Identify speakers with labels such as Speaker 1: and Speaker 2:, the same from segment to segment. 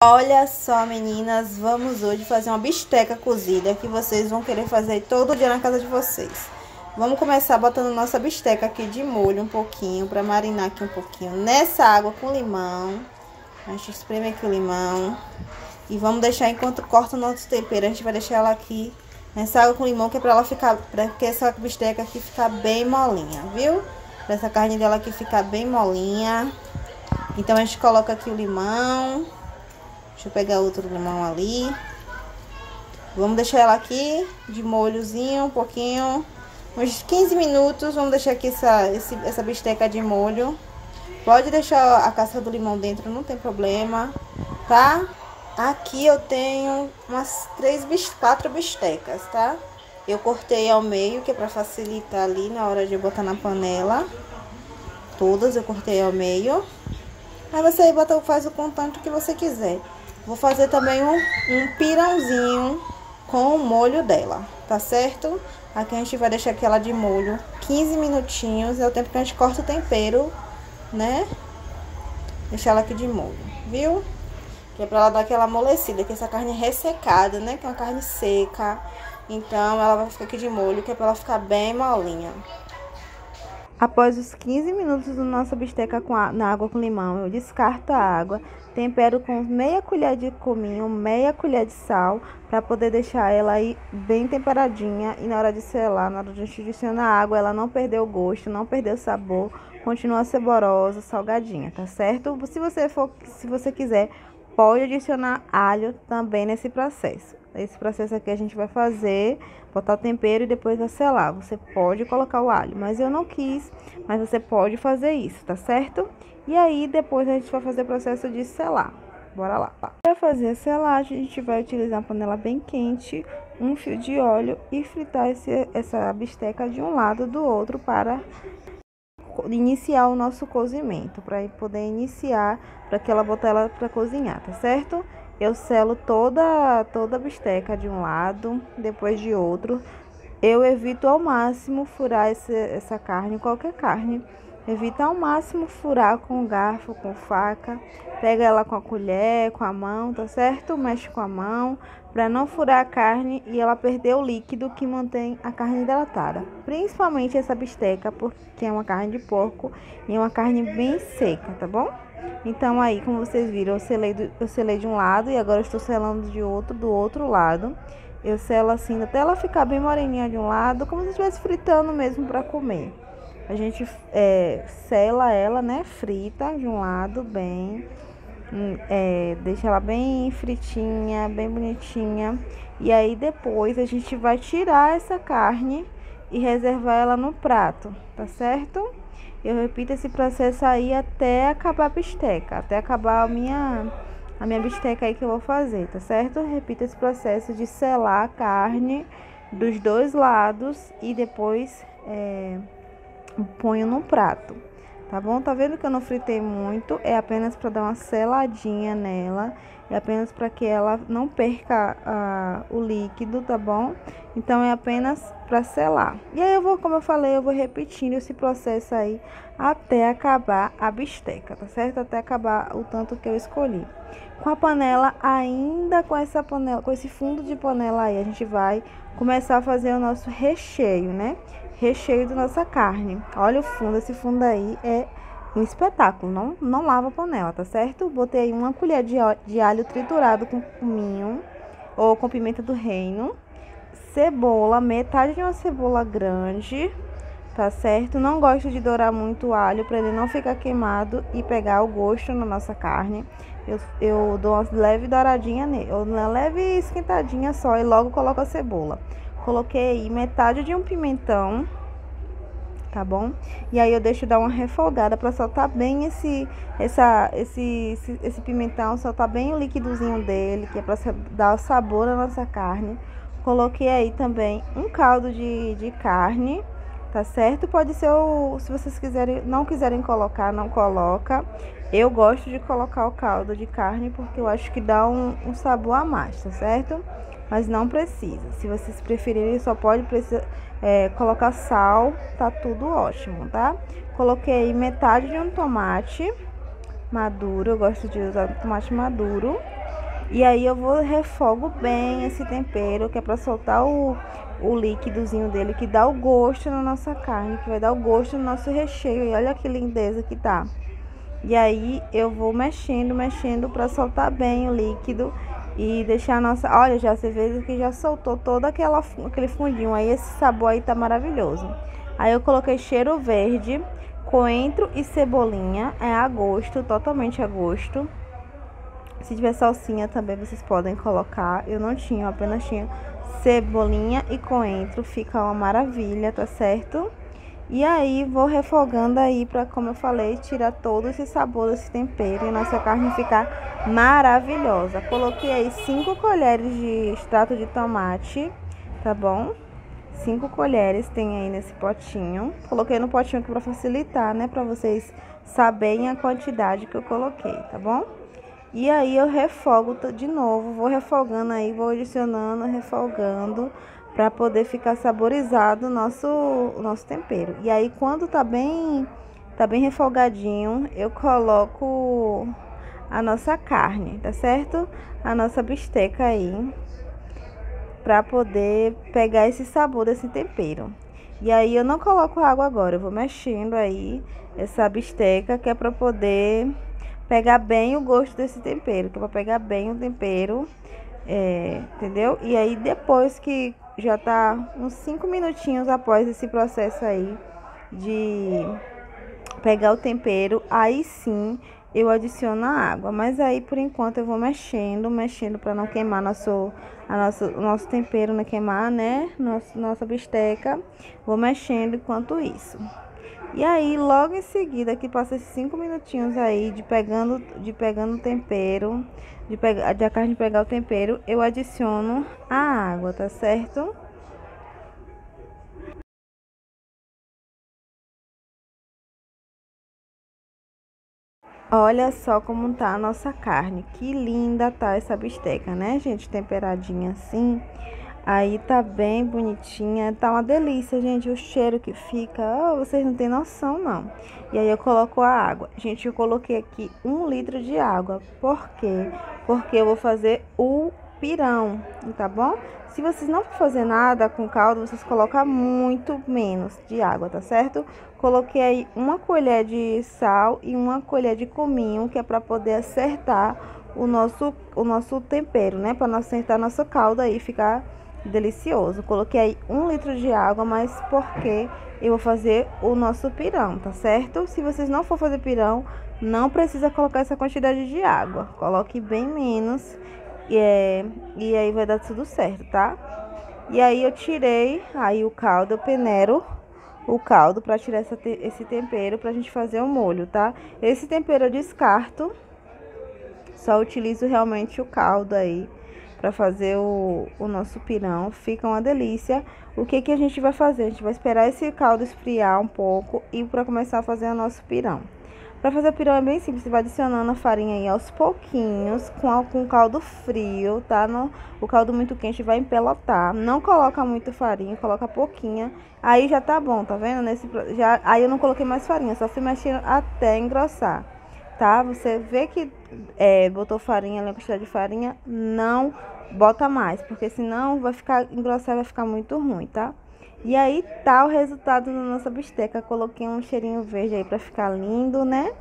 Speaker 1: Olha só, meninas, vamos hoje fazer uma bisteca cozida que vocês vão querer fazer todo dia na casa de vocês. Vamos começar botando nossa bisteca aqui de molho um pouquinho, para marinar aqui um pouquinho nessa água com limão. A gente espreme aqui o limão e vamos deixar enquanto corta o nosso tempero. A gente vai deixar ela aqui nessa água com limão, que é para ela ficar, para que essa bisteca aqui ficar bem molinha, viu? Para essa carne dela aqui ficar bem molinha. Então a gente coloca aqui o limão. Deixa eu pegar outro limão ali. Vamos deixar ela aqui de molhozinho, um pouquinho, uns 15 minutos. Vamos deixar aqui essa bisteca de molho. Pode deixar a casca do limão dentro, não tem problema, tá? Aqui eu tenho umas 4 bistecas, tá? Eu cortei ao meio, que é pra facilitar ali na hora de botar na panela. Todas eu cortei ao meio. Aí você aí faz o contanto que você quiser. Vou fazer também um pirãozinho com o molho dela, tá certo? Aqui a gente vai deixar aquela de molho 15 minutinhos, é o tempo que a gente corta o tempero, né? Deixar ela aqui de molho, viu? Que é pra ela dar aquela amolecida, que essa carne é ressecada, né? Que é uma carne seca. Então ela vai ficar aqui de molho, que é pra ela ficar bem molinha. Após os 15 minutos da nossa bisteca na água com limão, eu descarto a água, tempero com meia colher de cominho, meia colher de sal, para poder deixar ela aí bem temperadinha. E na hora de selar, na hora de adicionar a água, ela não perder o gosto, não perder o sabor, continua saborosa, salgadinha, tá certo? Se você quiser, pode adicionar alho também nesse processo. Esse processo aqui a gente vai fazer, botar o tempero e depois vai selar. Você pode colocar o alho, mas eu não quis, mas você pode fazer isso, tá certo? E aí depois a gente vai fazer o processo de selar. Bora lá. Para fazer a selagem, a gente vai utilizar uma panela bem quente, um fio de óleo e fritar essa bisteca de um lado do outro para iniciar o nosso cozimento, para poder iniciar, para que ela botar ela para cozinhar, tá certo? Eu selo toda a bisteca de um lado, depois de outro. Eu evito ao máximo furar essa carne, qualquer carne. Evita ao máximo furar com garfo, com faca. Pega ela com a colher, com a mão, tá certo? Mexe com a mão, para não furar a carne e ela perder o líquido que mantém a carne hidratada. Principalmente essa bisteca, porque é uma carne de porco e é uma carne bem seca, tá bom? Então aí, como vocês viram, eu selei de um lado e agora eu estou selando do outro lado. Eu selo assim até ela ficar bem moreninha de um lado, como se estivesse fritando mesmo para comer. A gente sela ela, né, frita de um lado bem, deixa ela bem fritinha, bem bonitinha. E aí depois a gente vai tirar essa carne e reservar ela no prato, tá certo? Eu repito esse processo aí até acabar a bisteca, até acabar a minha bisteca aí que eu vou fazer, tá certo? Eu repito esse processo de selar a carne dos dois lados e depois ponho no prato, tá bom? Tá vendo que eu não fritei muito? É apenas para dar uma seladinha nela, é apenas para que ela não perca o líquido, tá bom? Então é apenas para selar. E aí como eu falei, eu vou repetindo esse processo aí até acabar a bisteca, tá certo? Até acabar o tanto que eu escolhi. Com a panela, ainda com essa panela, com esse fundo de panela aí, a gente vai começar a fazer o nosso recheio, né? Recheio da nossa carne. Olha o fundo, esse fundo aí é um espetáculo, não lava a panela, tá certo? Botei aí uma colher de alho triturado com cominho ou com pimenta do reino, cebola, metade de uma cebola grande, tá certo? Não gosto de dourar muito o alho para ele não ficar queimado e pegar o gosto na nossa carne. Eu dou uma leve douradinha nele, uma leve esquentadinha só e logo coloco a cebola. Coloquei aí metade de um pimentão, tá bom? E aí eu deixo dar uma refogada para soltar bem esse pimentão, soltar bem o líquidozinho dele, que é para dar o sabor à nossa carne. Coloquei aí também um caldo de carne, tá certo? Pode ser se vocês não quiserem colocar, não coloca. Eu gosto de colocar o caldo de carne porque eu acho que dá um sabor a mais, tá certo? Mas não precisa. Se vocês preferirem, só pode colocar sal, tá tudo ótimo, tá? Coloquei metade de um tomate maduro, eu gosto de usar tomate maduro. E aí eu vou refogo bem esse tempero, que é para soltar o líquidozinho dele, que dá o gosto na nossa carne, que vai dar o gosto no nosso recheio. E olha que lindeza que tá. E aí eu vou mexendo, mexendo para soltar bem o líquido e deixar a nossa... Olha, já você vê que já soltou todo aquele fundinho. Aí esse sabor aí tá maravilhoso. Aí eu coloquei cheiro verde, coentro e cebolinha. É a gosto, totalmente a gosto. Se tiver salsinha também vocês podem colocar. Eu não tinha, eu apenas tinha cebolinha e coentro. Fica uma maravilha, tá certo? E aí vou refogando aí para, como eu falei, tirar todo esse sabor desse tempero e nossa carne ficar maravilhosa. Coloquei aí 5 colheres de extrato de tomate, tá bom? 5 colheres tem aí nesse potinho. Coloquei no potinho aqui para facilitar, né? Para vocês saberem a quantidade que eu coloquei, tá bom? E aí eu refogo de novo, vou refogando aí, vou adicionando, refogando, para poder ficar saborizado o nosso tempero. E aí quando tá bem refogadinho, eu coloco a nossa carne, tá certo? A nossa bisteca aí, para poder pegar esse sabor desse tempero. E aí eu não coloco água agora, eu vou mexendo aí essa bisteca, que é para poder pegar bem o gosto desse tempero, que é pra pegar bem o tempero, entendeu? E aí depois que já tá uns 5 minutinhos após esse processo aí de pegar o tempero, aí sim eu adiciono a água. Mas aí por enquanto eu vou mexendo para não queimar o nosso tempero, não queimar, né? Nossa bisteca. Vou mexendo enquanto isso. E aí, logo em seguida, que passa esses 5 minutinhos aí de pegando o tempero, de a carne pegar o tempero, eu adiciono a água, tá certo? Olha só como tá a nossa carne. Que linda tá essa bisteca, né, gente? Temperadinha assim. Aí tá bem bonitinha, tá uma delícia, gente, o cheiro que fica, vocês não tem noção, não. E aí eu coloco a água. Gente, eu coloquei aqui 1 litro de água. Por quê? Porque eu vou fazer o pirão, tá bom? Se vocês não for fazer nada com caldo, vocês colocam muito menos de água, tá certo? Coloquei aí 1 colher de sal e 1 colher de cominho, que é para poder acertar o nosso tempero, né? Para não acertar nosso caldo aí, ficar delicioso. Coloquei aí 1 litro de água, mas porque eu vou fazer o nosso pirão, tá certo? Se vocês não for fazer pirão, não precisa colocar essa quantidade de água. Coloque bem menos e aí vai dar tudo certo, tá? E aí eu tirei aí o caldo, eu peneiro o caldo para tirar esse tempero pra gente fazer o molho, tá? Esse tempero eu descarto, só utilizo realmente o caldo aí para fazer o nosso pirão. Fica uma delícia. O que que a gente vai fazer? A gente vai esperar esse caldo esfriar um pouco e para começar a fazer o nosso pirão. Para fazer o pirão é bem simples, você vai adicionando a farinha aí aos pouquinhos, com o caldo frio, tá? O caldo muito quente vai empelotar. Não coloca muito farinha, coloca pouquinha. Aí já tá bom, tá vendo? Aí eu não coloquei mais farinha, só fui mexendo até engrossar, tá? Você vê que botou farinha, a quantidade de farinha, não bota mais, porque senão vai ficar engrossar, vai ficar muito ruim, tá? E aí tá o resultado da nossa bisteca. Coloquei um cheirinho verde aí pra ficar lindo, né?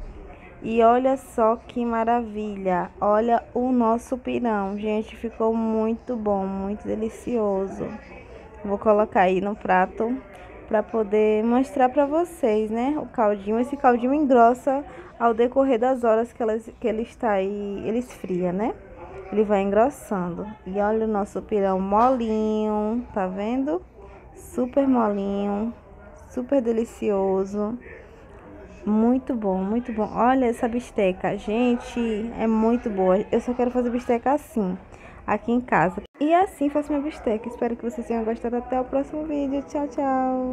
Speaker 1: E olha só que maravilha. Olha o nosso pirão, gente, ficou muito bom, muito delicioso. Vou colocar aí no prato para poder mostrar para vocês, né? O caldinho, esse caldinho engrossa ao decorrer das horas que ele está aí, ele esfria, né? Ele vai engrossando. E olha o nosso pirão molinho, tá vendo? Super molinho, super delicioso. Muito bom, muito bom. Olha essa bisteca, gente, é muito boa. Eu só quero fazer bisteca assim, aqui em casa. E assim faço minha bisteca. Espero que vocês tenham gostado. Até o próximo vídeo. Tchau, tchau.